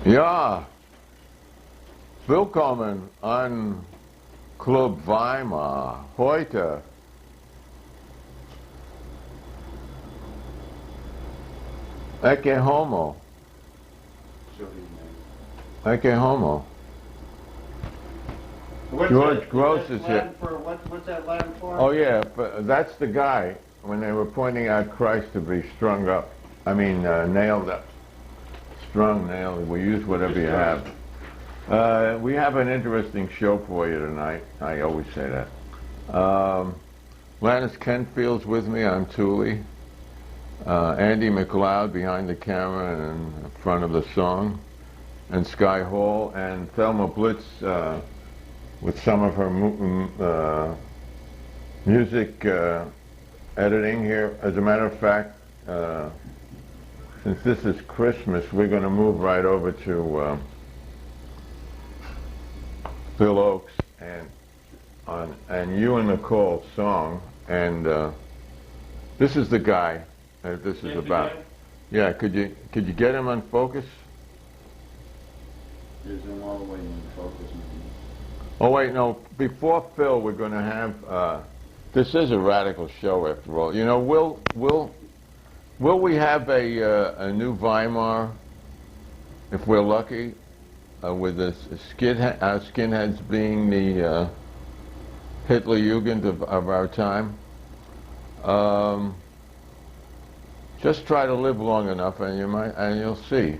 Ja, willkommen an Club Weimar. Heute Ecce Homo. Ecce Homo. George Gross is here. What's that Latin for? Oh yeah, but that's the guy when they were pointing out Christ to be strung up. I mean, nailed up. Strung, nailed. We use whatever you have. We have an interesting show for you tonight. I always say that. Lannes Kenfield's with me. I'm Tuli. Andy MacCleod behind the camera and in front of the song. And Sky Hall. And Thelma Blitz with some of her music editing here. As a matter of fact, since this is Christmas, we're going to move right over to Phil Ochs and Ewan MacColl's song, and this is the guy that this is about. Yeah, could you get him on focus? Is him all the way in focus. Oh wait, no. Before Phil, we're going to have. This is a radical show, after all. You know, will we have a new Weimar, if we're lucky, with the skinheads being the Hitler Jugend of our time? Just try to live long enough, and you'll see.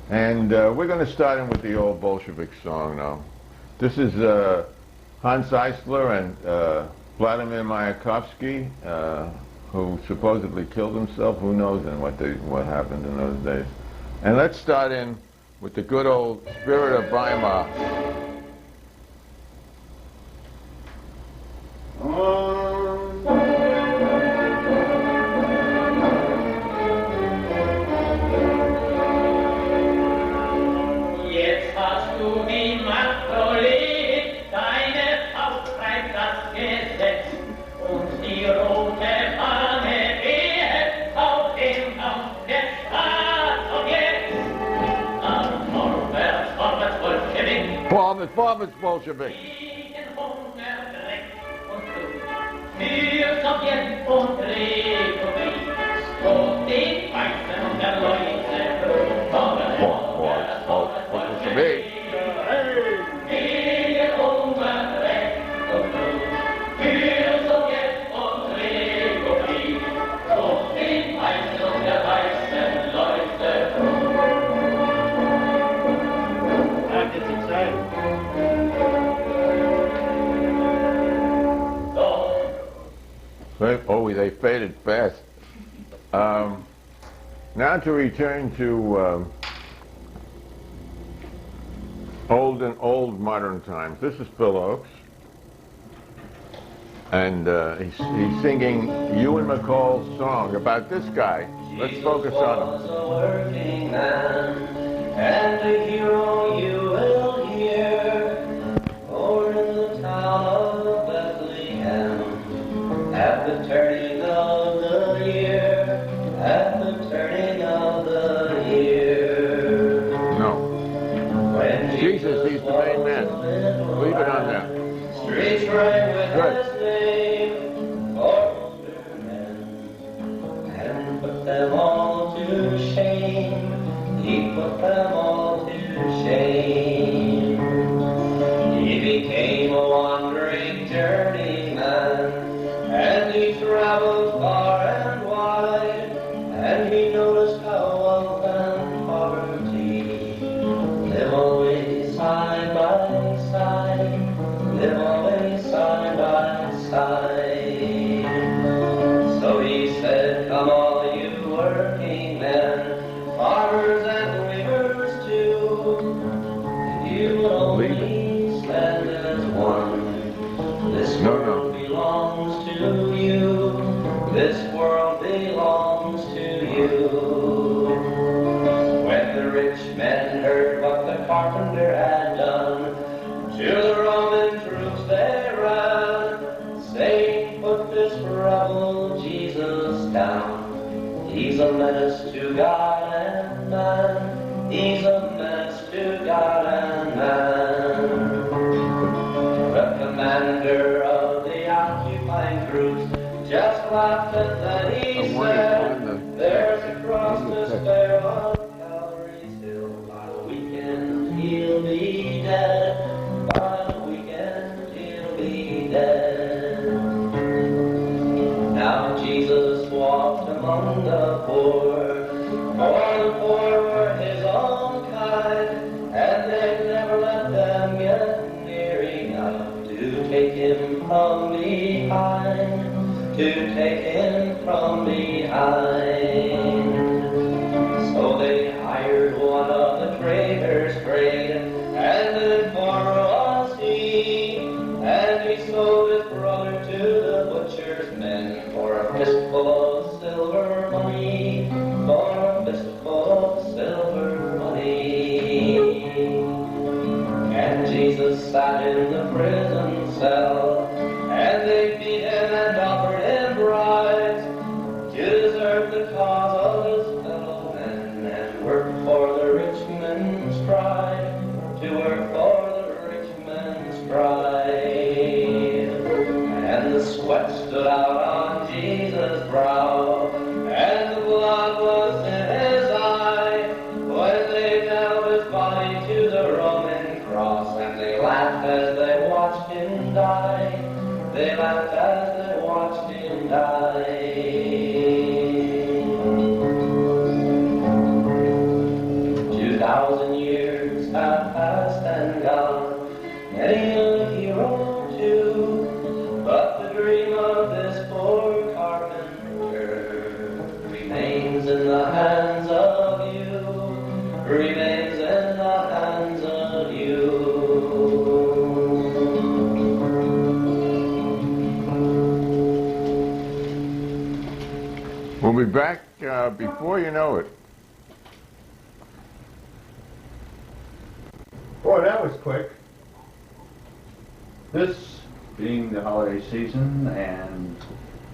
And we're going to start in with the old Bolshevik song now. This is Hans Eisler and Vladimir Mayakovsky, who supposedly killed himself. Who knows what happened in those days. And let's start in with the good old spirit of Weimar. Jetzt hast du die Macht verlegt, deine Faust treibt das Gesetz und die rote Fahne weht auf dem Kampf der Staatsobjekt. Vorwärts, Bolschewik. Vorwärts, Bolschewik. Gegen Hunger, Dreck und Blut. Für Sowjet und Republik. Stoß den Weißen und der Leute Blut. Vorwärts, Bolschewik. Gegen Hunger, Dreck und Blut. Für Sowjet und Republik. Stoß den Weißen und der weißen Leute Blut. It's exciting. Oh, they faded fast. Now to return to old modern times. This is Phil Ochs, and he's singing Ewan MacColl's song about this guy. Let's focus on him. He was a working man, and a hero you will hear, over in the town of Bethlehem, at the turning of the year, at the turning of the year. No. When Jesus, he's the main man. Leave it on there. Streets rang with Good. his name, for men, and put them all to shame. He put them all to shame. He became a wandering journeyman, and he traveled far and wide, and he noticed how wealth and poverty live always side by side, live always side by side. So he said, come all you working men, farmers and weavers too, you will only stand as one. This world belongs to you. This world belongs to you. When the rich men heard what the carpenter had done, to the Roman troops they ran, saying, put this rebel Jesus down. He's a menace to God and man. He's a menace to God and man. The commander of the occupying troops just laughed and then he said, there's a cross to spare on Calvary's hill. By the weekend he'll be dead. By the weekend he'll be dead. Now Jesus walked among the poor, for the poor were his own kind, and they never let them get near enough to take him from behind, to take him from behind. So they hired one of the traders' trade, and an informer was he, and he sold his brother to the butcher's men for a fistful of silver money, for a fistful of silver money. And Jesus sat in the prison cell, and they beat him and offered him bribes to desert the cause of his fellow men and work for the rich man's pride, to work for the rich man's pride. And the sweat stood out on Jesus' brow, and the blood was in his eye, when they nailed his body to the Roman cross, and they laughed as they watched him die. They laughed as they watched him die. 2,000 years have passed and gone, many a hero too, but the dream of this poor carpenter remains in the hands of you, remains in the hands of you. We'll be back before you know it. Boy, that was quick. This being the holiday season, and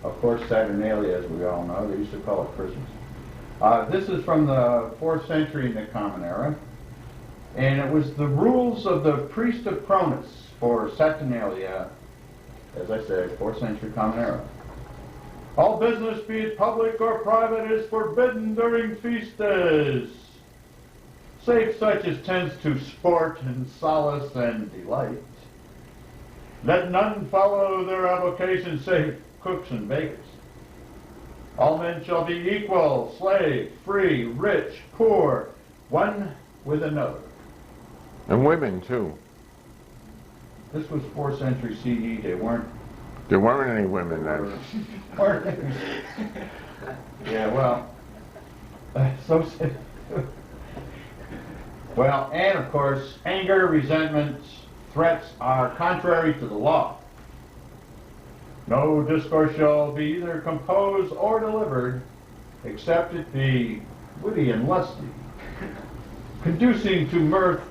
of course Saturnalia, as we all know, they used to call it Christmas. This is from the 4th century in the Common Era, and it was the rules of the priest of Cronus for Saturnalia, as I said, 4th century Common Era. All business, be it public or private, is forbidden during feast days, save such as tends to sport and solace and delight. Let none follow their avocation save cooks and bakers. All men shall be equal, slave, free, rich, poor, one with another. And women, too. This was 4th century CE. There weren't any women then. Yeah, well, well, and of course, anger, resentment, threats are contrary to the law. No discourse shall be either composed or delivered, except it be witty and lusty, conducing to mirth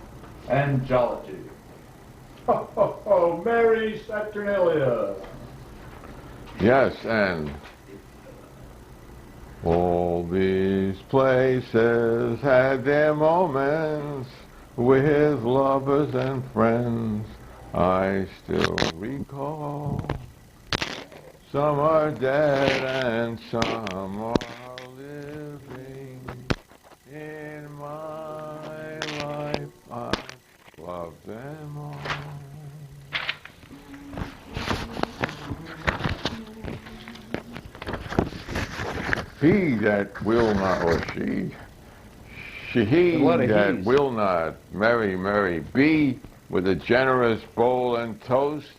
and jollity. Ho, ho, ho, merry Saturnalia! Yes, and all these places had their moments with lovers and friends. I still recall. Some are dead and some are living. In my life I love them all. He that will not, or he that will not merry be, with a generous bowl and toast,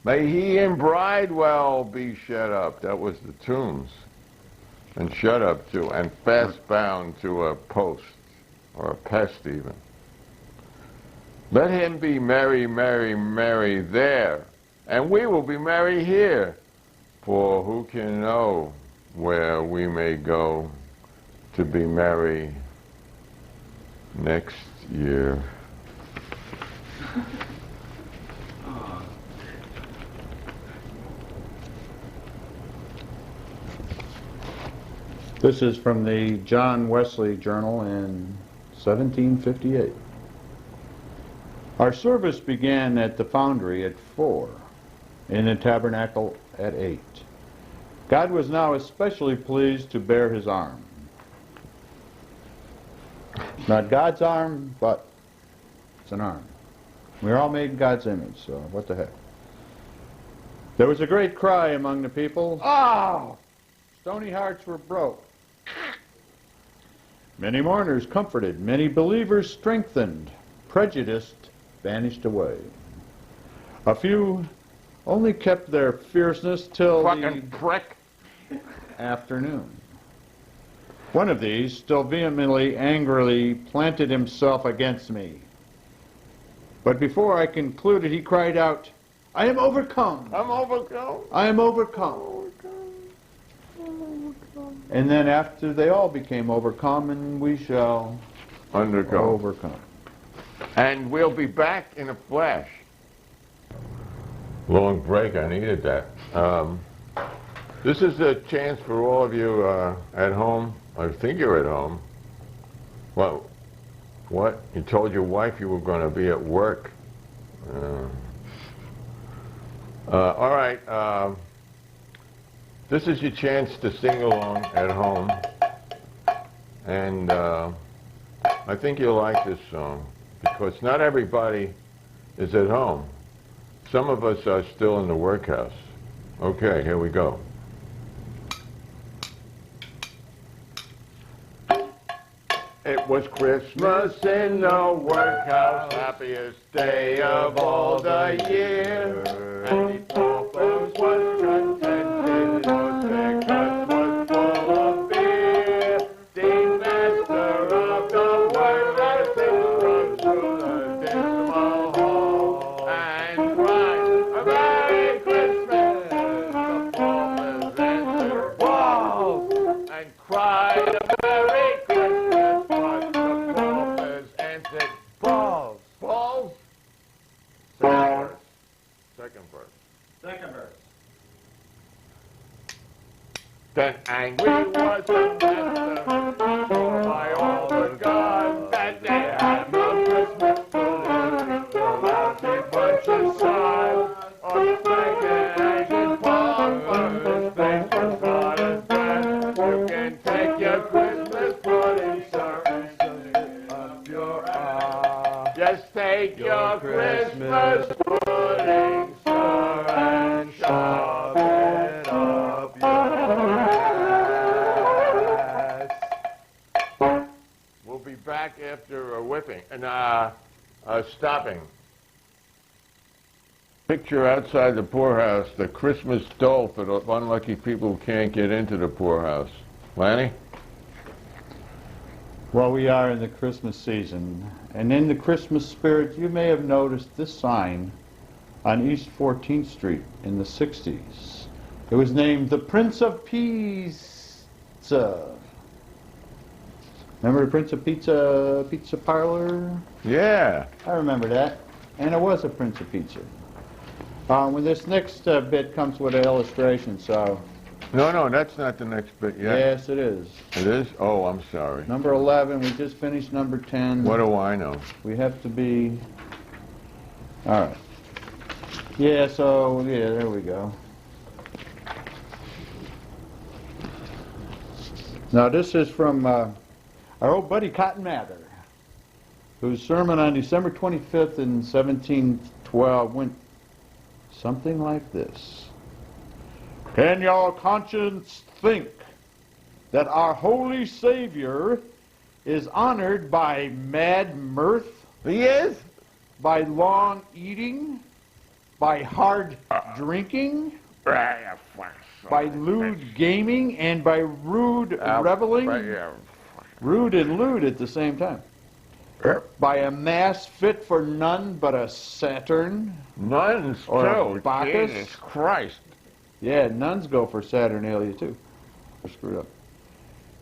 may he in Bridewell be shut up. That was the tunes. And shut up to, and fast bound to a post, or a pest even. Let him be merry there, and we will be merry here. For who can know where we may go to be merry next year? This is from the John Wesley Journal in 1758. Our service began at the foundry at 4, in the tabernacle at 8. God was now especially pleased to bear his arm. Not God's arm, but it's an arm. We're all made in God's image, so what the heck. There was a great cry among the people. Oh! Stony hearts were broke. Many mourners comforted, many believers strengthened, prejudiced vanished away. A few only kept their fierceness till Fucking prick. afternoon. One of these, still vehemently, angrily, planted himself against me. But before I concluded, he cried out, I am overcome. I'm overcome. I am overcome. And then after they all became overcome, and we shall overcome. And we'll be back in a flash. Long break, I needed that. This is a chance for all of you at home. I think you're at home. Well, what? You told your wife you were going to be at work. All right. This is your chance to sing along at home. And I think you'll like this song because not everybody is at home. Some of us are still in the workhouse. Okay, here we go. It was Christmas in the workhouse, happiest day of all the year. And the pauper was contented, because was full of beer. The master of the workhouse rose through the dismal hall and cried, a Merry Christmas! The paupers answered, balls! And cried, a Merry Christmas! But the paupers answered, balls! Balls? Second verse. Second verse. Then angry was the master by all the gods that they had no Christmas pudding, the lousy bunch of sods, or spanking Asian paupers, they forgot as that you can take your Christmas pudding, sir, and shove it up your ass. Just take your Christmas pudding, sir, and shove it up your ass. We'll be back after a whipping and stopping. Picture outside the poorhouse, the Christmas dole for the unlucky people who can't get into the poorhouse. Lanny? Well, we are in the Christmas season, and in the Christmas spirit, you may have noticed this sign on East 14th Street in the 60s. It was named the Prince of Pizza. Remember the Prince of Pizza Parlor? Yeah. I remember that, and it was a Prince of Pizza. When this next bit comes with an illustration, so... No, that's not the next bit yet. Yes, it is. It is? Oh, I'm sorry. Number 11, we just finished number 10. What do I know? We have to be... All right. Yeah, so, yeah, there we go. Now, this is from our old buddy Cotton Mather, whose sermon on December 25th in 1712 went something like this. Can your conscience think that our holy Savior is honored by mad mirth? He is? By long eating? By hard drinking? By lewd gaming? And by rude reveling? Rude and lewd at the same time. By a mass fit for none but a Saturn? Nuns, Or too. a Bacchus? Jesus Christ. Yeah, nuns go for Saturnalia too. They're screwed up.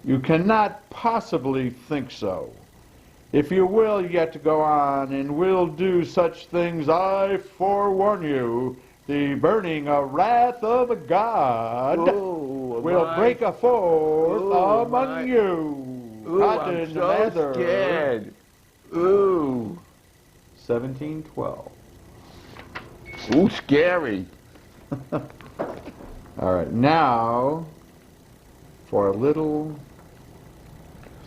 You cannot possibly think so. If you will, you got to go on and will do such things, I forewarn you, the burning of wrath of God will break forth among you. Ooh, I'm so scared. Ooh. 1712. Ooh, scary. All right, now for a little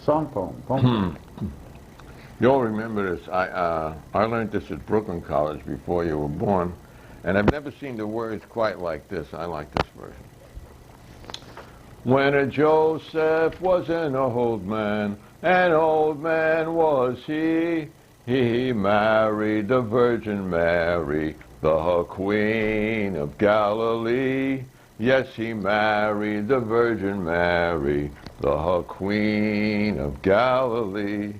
song poem. You'll remember this. I learned this at Brooklyn College before you were born, and I've never seen the words quite like this. I like this version. When a Joseph was an old man was he married the Virgin Mary, the Queen of Galilee. Yes, he married the Virgin Mary, the Queen of Galilee.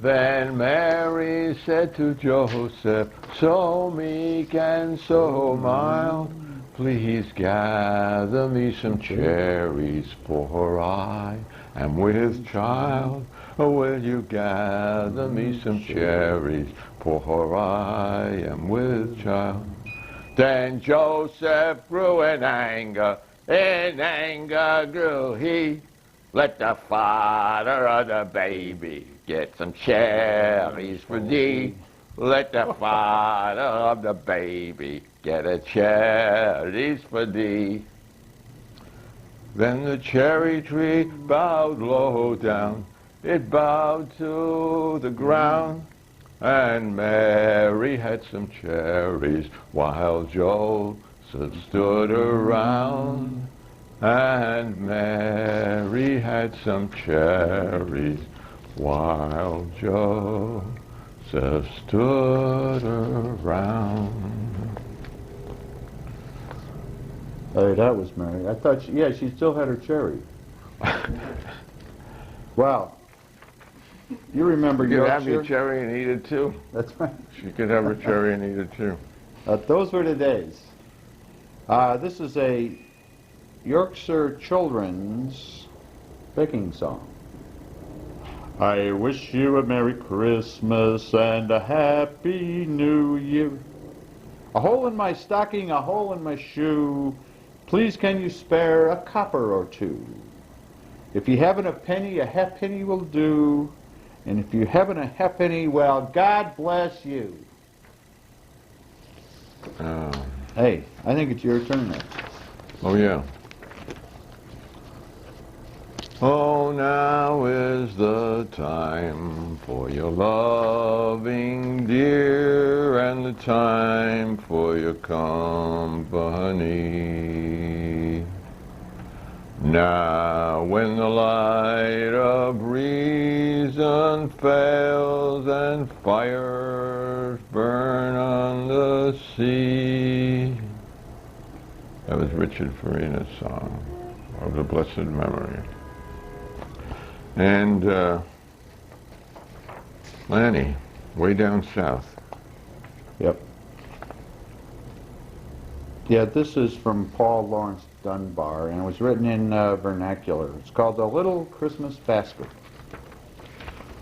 Then Mary said to Joseph, so meek and so mild, please gather me some cherries, for I am with child. Oh, will you gather me some cherries, for I am with child. Then Joseph grew in anger grew he. Let the father of the baby get some cherries for thee. Let the father of the baby get a cherries for thee. Then the cherry tree bowed low down. It bowed to the ground. And Mary had some cherries while Joseph stood around. And Mary had some cherries while Joseph stood around. Oh, that was Mary. I thought, she still had her cherry. Wow. You remember You could have Yorkshire? your cherry and eat it too. That's right. She could have her cherry and eat it too. Those were the days. This is a Yorkshire children's baking song. I wish you a Merry Christmas and a Happy New Year. A hole in my stocking, a hole in my shoe. Please can you spare a copper or two? If you haven't a penny, a halfpenny will do. And if you haven't a halfpenny, well, God bless you. Hey, I think it's your turn now. Oh, yeah. Oh, now is the time for your loving dear, and the time for your company. Now when the light of reason fails and fires burn on the sea. That was Richard Farina's song of the blessed memory. And Lanny, way down south. Yep. Yeah, this is from Paul Laurence Dunbar, and it was written in vernacular. It's called A Little Christmas Basket.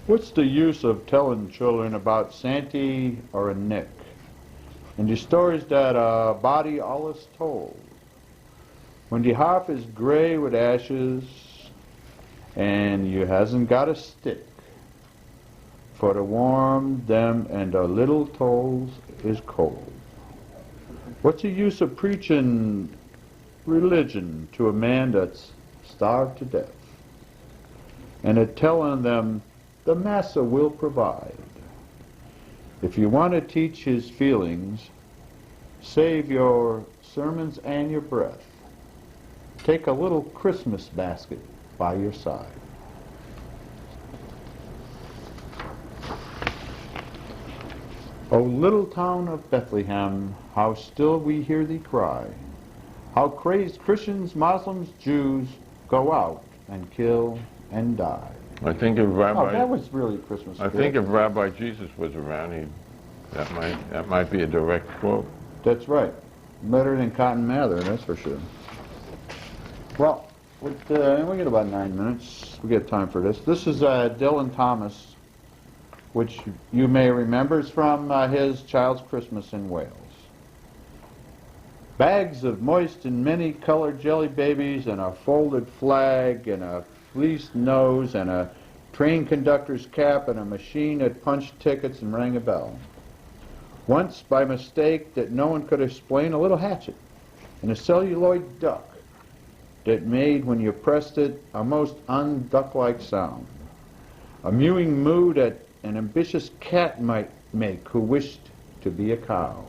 What's the use of telling children about Santy or a Nick, and the stories that a body allus told? When the hearth is gray with ashes, and you hasn't got a stick for to warm them, and the little toes is cold. What's the use of preaching religion to a man that's starved to death, and of telling them the Massa will provide? If you want to teach his feelings, save your sermons and your breath. Take a little Christmas basket by your side. O little town of Bethlehem, how still we hear thee cry, how crazed Christians, Muslims, Jews go out and kill and die. I think if Rabbi... Oh, that was really Christmas. I think if Rabbi Jesus was around, that might be a direct quote. That's right. Better than Cotton Mather, that's for sure. Well, we get about 9 minutes. We get time for this. This is Dylan Thomas, which you may remember is from his Child's Christmas in Wales. Bags of moist and many-colored jelly babies, and a folded flag, and a fleeced nose, and a train conductor's cap, and a machine that punched tickets and rang a bell. Once, by mistake that no one could explain, a little hatchet and a celluloid duck that made, when you pressed it, a most unduck-like sound. A mewing moo that an ambitious cat might make who wished to be a cow.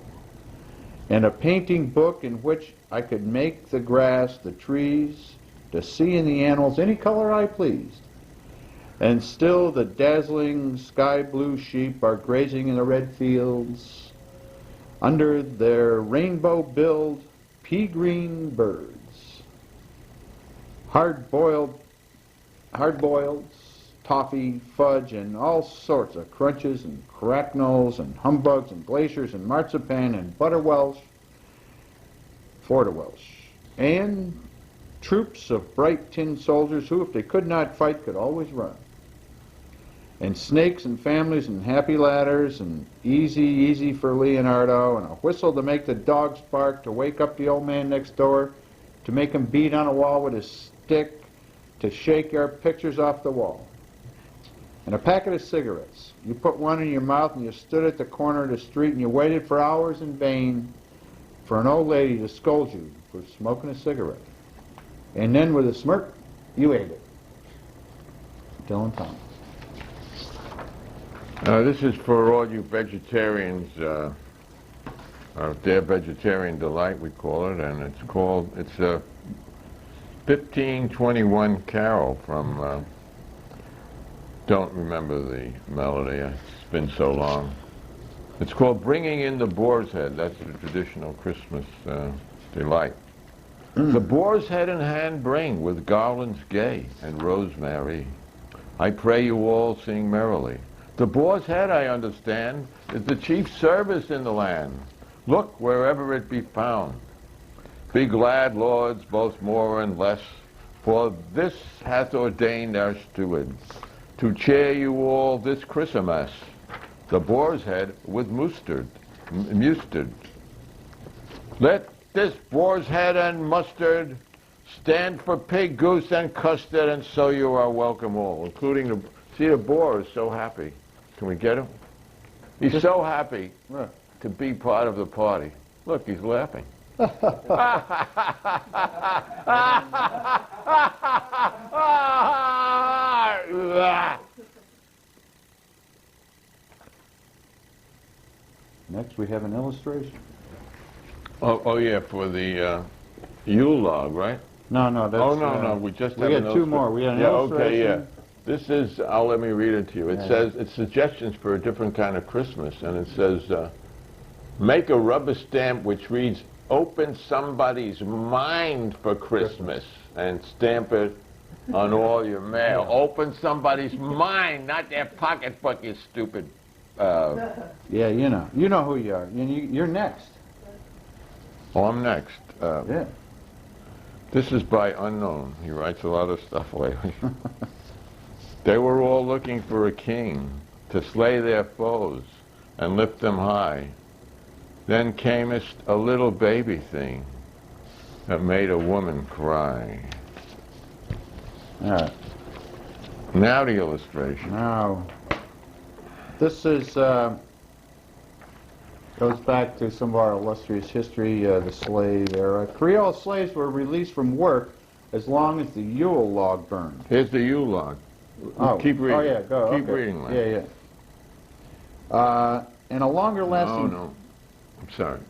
And a painting book in which I could make the grass, the trees, the sea and the animals any color I pleased. And still the dazzling sky-blue sheep are grazing in the red fields under their rainbow-billed pea-green birds. Hard-boiled, toffee, fudge, and all sorts of crunches and cracknels and humbugs and glaciers and marzipan and butterwelsh, fortawelsh, and troops of bright tin soldiers who, if they could not fight, could always run. And snakes and families and happy ladders and easy, easy for Leonardo, and a whistle to make the dogs bark, to wake up the old man next door, to make him beat on a wall with his stick, to shake our pictures off the wall. And a packet of cigarettes. You put one in your mouth and you stood at the corner of the street and you waited for hours in vain for an old lady to scold you for smoking a cigarette. And then with a smirk, you ate it. Dylan Thomas. This is for all you vegetarians, their vegetarian delight, we call it, and it's a 1521 carol from, don't remember the melody, it's been so long. It's called Bringing in the Boar's Head. That's the traditional Christmas delight. The boar's head in hand bring, with garlands gay and rosemary. I pray you all sing merrily. The boar's head, I understand, is the chief service in the land. Look wherever it be found. Be glad, lords, both more and less, for this hath ordained our steward to cheer you all this Christmas. The boar's head with mustard. Let this boar's head and mustard stand for pig, goose, and custard, and so you are welcome all, including the, see, the boar is so happy. Can we get him? He's so happy to be part of the party. Look, he's laughing. Next we have an illustration. Oh yeah, for the Yule Log, right? No, that's... Oh, no, we just have got two more. We had an illustration. Okay, yeah. This is, let me read it to you. It says, it's suggestions for a different kind of Christmas, and it says, make a rubber stamp which reads, open somebody's mind for Christmas, and stamp it on all your mail. Open somebody's mind, not their pocketbook, you stupid. Yeah, you know who you are. You're next. Oh, I'm next. Yeah. This is by Unknown. He writes a lot of stuff lately. They were all looking for a king to slay their foes and lift them high. Then camest a little baby thing that made a woman cry. All right. Now the illustration. Now, this is goes back to some of our illustrious history, the slave era. Creole slaves were released from work as long as the Yule Log burned. Here's the Yule Log. Oh, keep reading. Oh yeah, go. Keep reading, Len. Yeah, yeah. And a longer lasting. No, I'm sorry.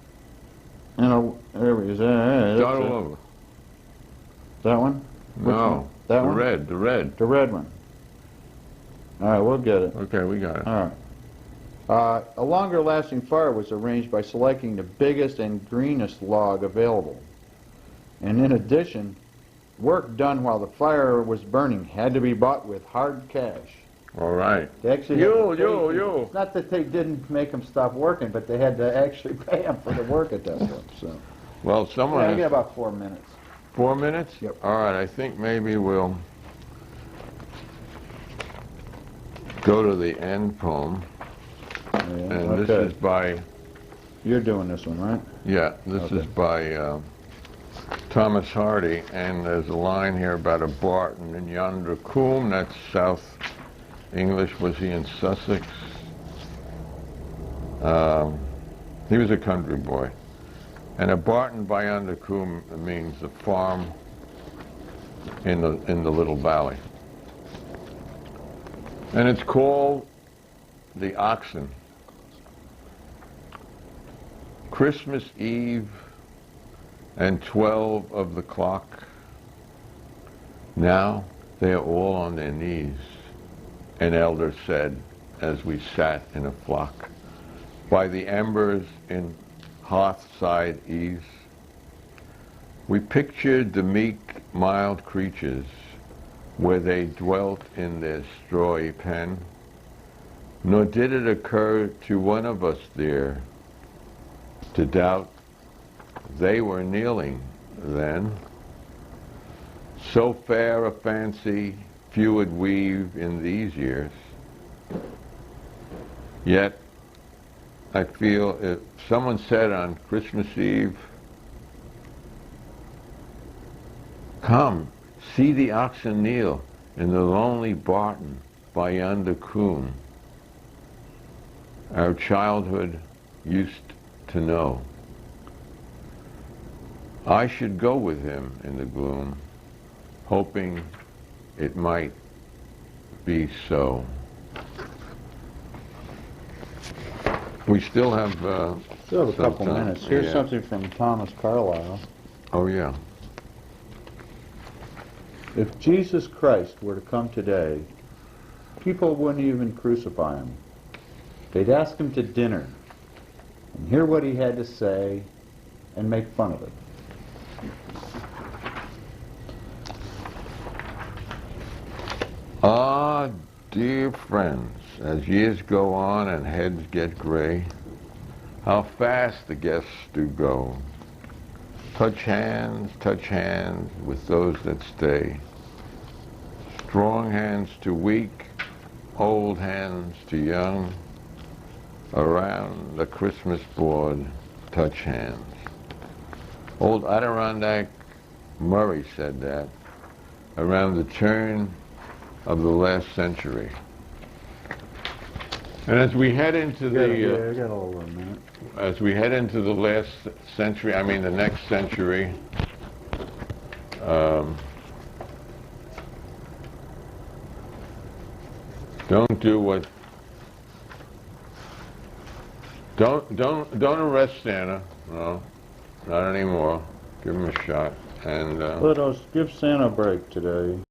There we go. Start all over. That one? Which No. one? That the one? red. The red. The red one. All right, we'll get it. Okay, we got it. All right. A longer lasting fire was arranged by selecting the biggest and greenest log available. And in addition, work done while the fire was burning had to be bought with hard cash. All right. They actually Yule. It's not that they didn't make them stop working, but they had to actually pay them for the work at that point. So. Well, someone I has get about 4 minutes. 4 minutes? Yep. All right, I think maybe we'll go to the end poem. Yeah, And this is by... You're doing this one, right? Yeah, this is by Thomas Hardy, and there's a line here about a Barton in yonder coombe, that's English. Was he in Sussex? He was a country boy. And a Barton by Undercombe means a farm in the little valley. And it's called The Oxen. Christmas Eve and 12 of the clock. Now they are all on their knees, an elder said as we sat in a flock by the embers in hearthside ease. We pictured the meek, mild creatures where they dwelt in their strawy pen, nor did it occur to one of us there to doubt they were kneeling then. So fair a fancy few would weave in these years. Yet I feel if someone said on Christmas Eve, "Come, see the oxen kneel in the lonely Barton by yonder coombe our childhood used to know," I should go with him in the gloom, hoping it might be so. We still have Still have a couple time. minutes. Here's Yeah. something from Thomas Carlyle. Oh yeah. If Jesus Christ were to come today, people wouldn't even crucify him. They'd ask him to dinner and hear what he had to say and make fun of it. Ah, dear friends, as years go on and heads get gray, how fast the guests do go. Touch hands with those that stay. Strong hands to weak, old hands to young. Around the Christmas board, touch hands. Old Adirondack Murray said that around the turn of the last century. And as we head into I got over a minute. as we head into the last century, I mean the next century, don't do what. Don't arrest Santa. No, not anymore. Give him a shot. And Let us give Santa a break today.